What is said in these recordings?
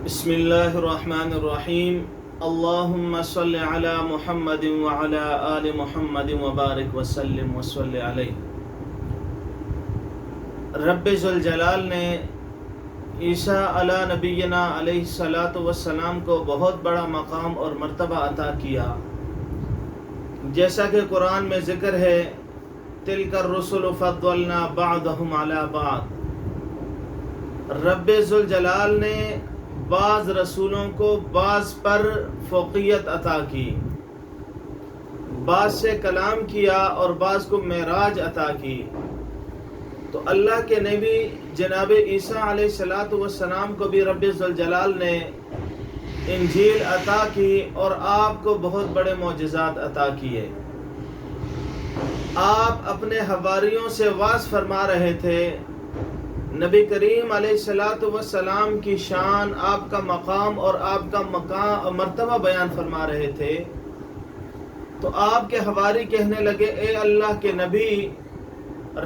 بسم اللہ الرحمن الرحیم اللہم صل علی محمد وعلی آل محمد وبارک وسلم وصلی علیہ۔ رب ذوالجلال نے عیسیٰ علی نبینا علیہ الصلاۃ والسلام کو بہت بڑا مقام اور مرتبہ عطا کیا، جیسا کہ قرآن میں ذکر ہے تلک الرسل فضلنا بعضهم علی بعض۔ رب ذوالجلال نے بعض رسولوں کو بعض پر فوقیت عطا کی، بعض سے کلام کیا اور بعض کو معراج عطا کی۔ تو اللہ کے نبی جناب عیسیٰ علیہ الصلاۃ والسلام کو بھی رب ذوالجلال نے انجیل عطا کی اور آپ کو بہت بڑے معجزات عطا کیے۔ آپ اپنے حواریوں سے وعظ فرما رہے تھے، نبی کریم علیہ الصلاۃ والسلام کی شان، آپ کا مقام اور آپ کا مرتبہ بیان فرما رہے تھے۔ تو آپ کے حواری کہنے لگے، اے اللہ کے نبی،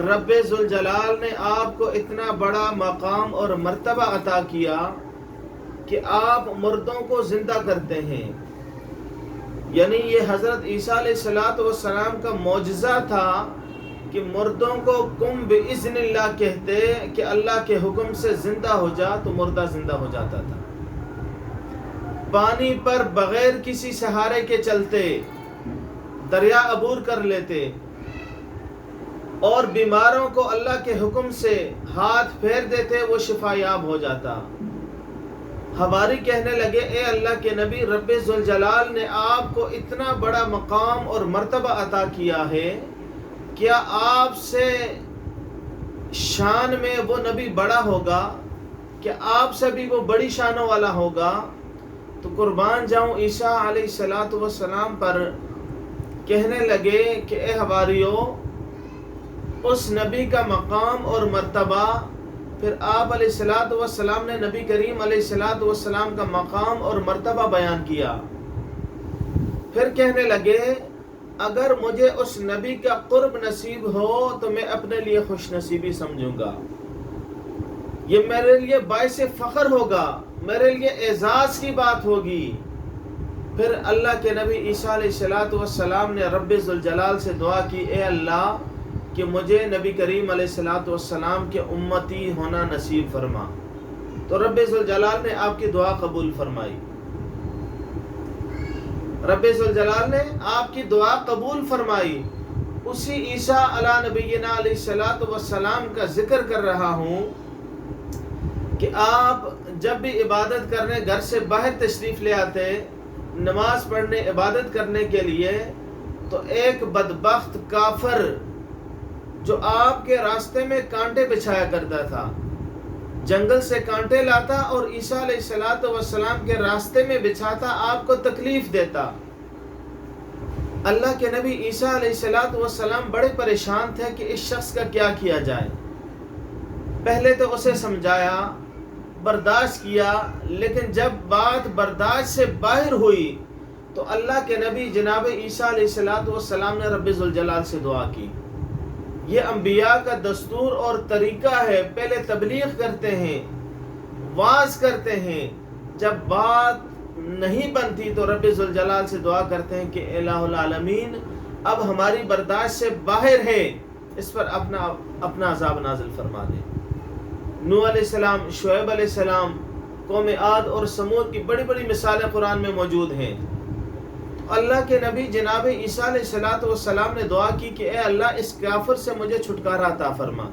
رب ذوالجلال نے آپ کو اتنا بڑا مقام اور مرتبہ عطا کیا کہ آپ مردوں کو زندہ کرتے ہیں۔ یعنی یہ حضرت عیسیٰ علیہ الصلاۃ والسلام کا معجزہ تھا کہ مردوں کو کم بإذن اللہ کہتے کہ اللہ کے حکم سے زندہ ہو جا، تو مردہ زندہ ہو جاتا تھا۔ پانی پر بغیر کسی سہارے کے چلتے، دریا عبور کر لیتے، اور بیماروں کو اللہ کے حکم سے ہاتھ پھیر دیتے، وہ شفا یاب ہو جاتا۔ حواری کہنے لگے، اے اللہ کے نبی، رب ذوالجلال نے آپ کو اتنا بڑا مقام اور مرتبہ عطا کیا ہے، کیا آپ سے شان میں وہ نبی بڑا ہوگا؟ کیا آپ سے بھی وہ بڑی شانوں والا ہوگا؟ تو قربان جاؤں عیسیٰ علیہ الصلاۃ والسلام پر کہنے لگے کہ اے حواریو، اس نبی کا مقام اور مرتبہ، پھر آپ علیہ الصلاۃ والسلام نے نبی کریم علیہ الصلاۃ والسلام کا مقام اور مرتبہ بیان کیا۔ پھر کہنے لگے، اگر مجھے اس نبی کا قرب نصیب ہو تو میں اپنے لیے خوش نصیبی سمجھوں گا، یہ میرے لیے باعث فخر ہوگا، میرے لیے اعزاز کی بات ہوگی۔ پھر اللہ کے نبی عیسیٰ علیہ الصلاۃ والسلام نے رب ذوالجلال سے دعا کی، اے اللہ کہ مجھے نبی کریم علیہ الصلاۃ والسلام کے امتی ہونا نصیب فرما۔ تو رب ذوالجلال نے آپ کی دعا قبول فرمائی۔ رب ذوالجلال نے آپ کی دعا قبول فرمائی۔ اسی عیسیٰ علی نبینا علیہ الصلاۃ والسلام کا ذکر کر رہا ہوں کہ آپ جب بھی عبادت کرنے گھر سے باہر تشریف لے آتے، نماز پڑھنے، عبادت کرنے کے لیے، تو ایک بدبخت کافر جو آپ کے راستے میں کانٹے بچھایا کرتا تھا، جنگل سے کانٹے لاتا اور عیسیٰ علیہ الصلاۃ والسلام کے راستے میں بچھاتا، آپ کو تکلیف دیتا۔ اللہ کے نبی عیسیٰ علیہ الصلاۃ والسلام بڑے پریشان تھے کہ اس شخص کا کیا کیا جائے۔ پہلے تو اسے سمجھایا، برداشت کیا، لیکن جب بات برداشت سے باہر ہوئی تو اللہ کے نبی جناب عیسیٰ علیہ الصلاۃ والسلام نے رب ذوالجلال سے دعا کی۔ یہ انبیاء کا دستور اور طریقہ ہے، پہلے تبلیغ کرتے ہیں، واعظ کرتے ہیں، جب بات نہیں بنتی تو رب ذوالجلال سے دعا کرتے ہیں کہ الہ العالمین اب ہماری برداشت سے باہر ہے، اس پر اپنا عذاب نازل فرما دے۔ نوح علیہ السلام، شعیب علیہ السلام، قوم عاد اور سمود کی بڑی بڑی مثالیں قرآن میں موجود ہیں۔ اللہ کے نبی جناب عیسیٰ علیہ الصلاۃ والسلام نے دعا کی کہ اے اللہ اس کافر سے مجھے چھٹکارا عطا فرما،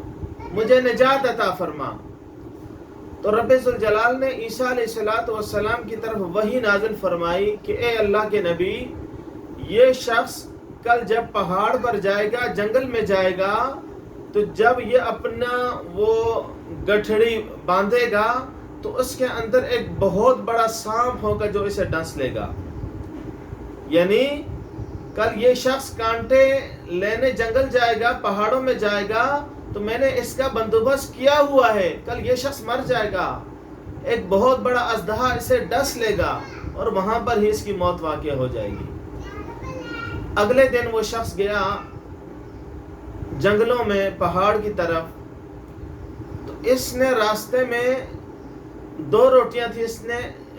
مجھے نجات عطا فرما۔ تو رب ذوالجلال نے عیسیٰ علیہ الصلاۃ والسلام کی طرف وحی نازل فرمائی کہ اے اللہ کے نبی، یہ شخص کل جب پہاڑ پر جائے گا، جنگل میں جائے گا، تو جب یہ اپنا وہ گٹھڑی باندھے گا تو اس کے اندر ایک بہت بڑا سانپ ہوگا جو اسے ڈس لے گا۔ یعنی کل یہ شخص کانٹے لینے جنگل جائے گا، پہاڑوں میں جائے گا، تو میں نے اس کا بندوبست کیا ہوا ہے، کل یہ شخص مر جائے گا، ایک بہت بڑا اژدہا اسے ڈس لے گا اور وہاں پر ہی اس کی موت واقع ہو جائے گی۔ اگلے دن وہ شخص گیا جنگلوں میں، پہاڑ کی طرف، تو اس نے راستے میں 2 روٹیاں تھی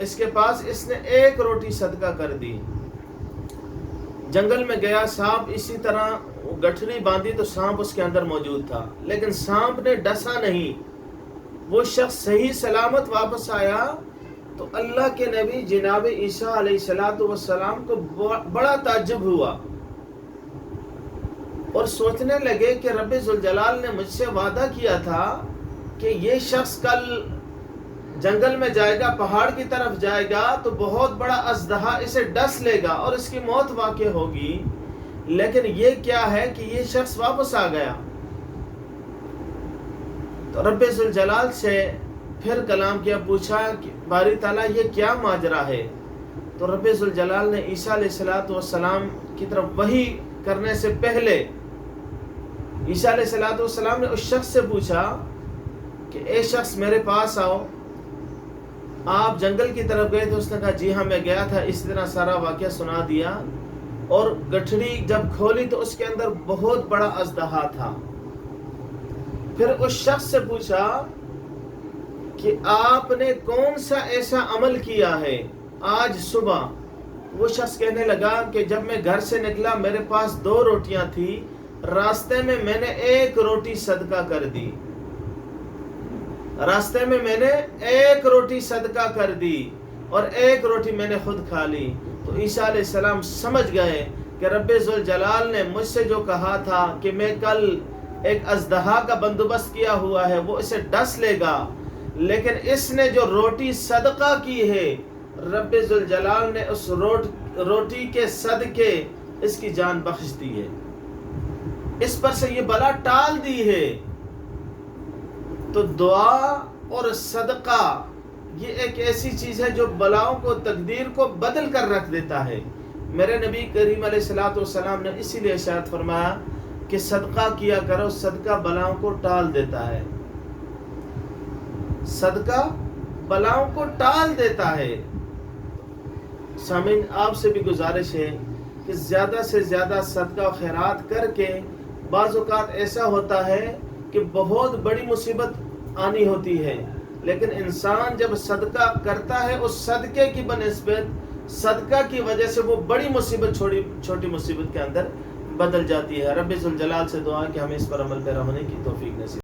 اس کے پاس، اس نے 1 روٹی صدقہ کر دی۔ جنگل میں گیا، سانپ اسی طرح گٹھڑی باندھی تو سانپ اس کے اندر موجود تھا، لیکن سانپ نے ڈسا نہیں، وہ شخص صحیح سلامت واپس آیا۔ تو اللہ کے نبی جناب عیسیٰ علیہ السلام کو بڑا تعجب ہوا اور سوچنے لگے کہ رب ذوالجلال نے مجھ سے وعدہ کیا تھا کہ یہ شخص کل جنگل میں جائے گا، پہاڑ کی طرف جائے گا تو بہت بڑا اژدہا اسے ڈس لے گا اور اس کی موت واقع ہوگی، لیکن یہ کیا ہے کہ یہ شخص واپس آ گیا۔ تو رب ذوالجلال سے پھر کلام کیا، پوچھا کہ باری تعالیٰ یہ کیا ماجرا ہے؟ تو رب ذوالجلال نے عیسیٰ علیہ السلام کی طرف وحی کرنے سے پہلے عیسیٰ علیہ السلام نے اس شخص سے پوچھا کہ اے شخص میرے پاس آؤ، آپ جنگل کی طرف گئے؟ تو اس نے کہا جی ہاں میں گیا تھا، اس طرح سارا واقعہ سنا دیا، اور گٹھڑی جب کھولی تو اس کے اندر بہت بڑا اژدہا تھا۔ پھر اس شخص سے پوچھا کہ آپ نے کون سا ایسا عمل کیا ہے آج صبح؟ وہ شخص کہنے لگا کہ جب میں گھر سے نکلا میرے پاس 2 روٹیاں تھی، راستے میں میں نے 1 روٹی صدقہ کر دی، راستے میں میں نے 1 روٹی صدقہ کر دی اور 1 روٹی میں نے خود کھا لی۔ تو عیسیٰ علیہ السلام سمجھ گئے کہ رب ذوالجلال نے مجھ سے جو کہا تھا کہ میں کل ایک اژدہا کا بندوبست کیا ہوا ہے، وہ اسے ڈس لے گا، لیکن اس نے جو روٹی صدقہ کی ہے، رب ذوالجلال نے اس روٹی کے صدقے اس کی جان بخش دی ہے، اس پر سے یہ بلا ٹال دی ہے۔ تو دعا اور صدقہ یہ ایک ایسی چیز ہے جو بلاؤں کو، تقدیر کو بدل کر رکھ دیتا ہے۔ میرے نبی کریم علیہ السلام نے اسی لیے ارشاد فرمایا کہ صدقہ کیا کرو، صدقہ بلاؤں کو ٹال دیتا ہے، صدقہ بلاؤں کو ٹال دیتا ہے۔ سامعین، آپ سے بھی گزارش ہے کہ زیادہ سے زیادہ صدقہ و خیرات کر کے، بعض اوقات ایسا ہوتا ہے کہ بہت بڑی مصیبت آنی ہوتی ہے، لیکن انسان جب صدقہ کرتا ہے اس صدقے کی بنسبت صدقہ کی وجہ سے وہ بڑی مصیبت چھوٹی مصیبت کے اندر بدل جاتی ہے۔ رب ذوالجلال سے دعا کہ ہمیں اس پر عمل پیرا ہونے کی توفیق نصیب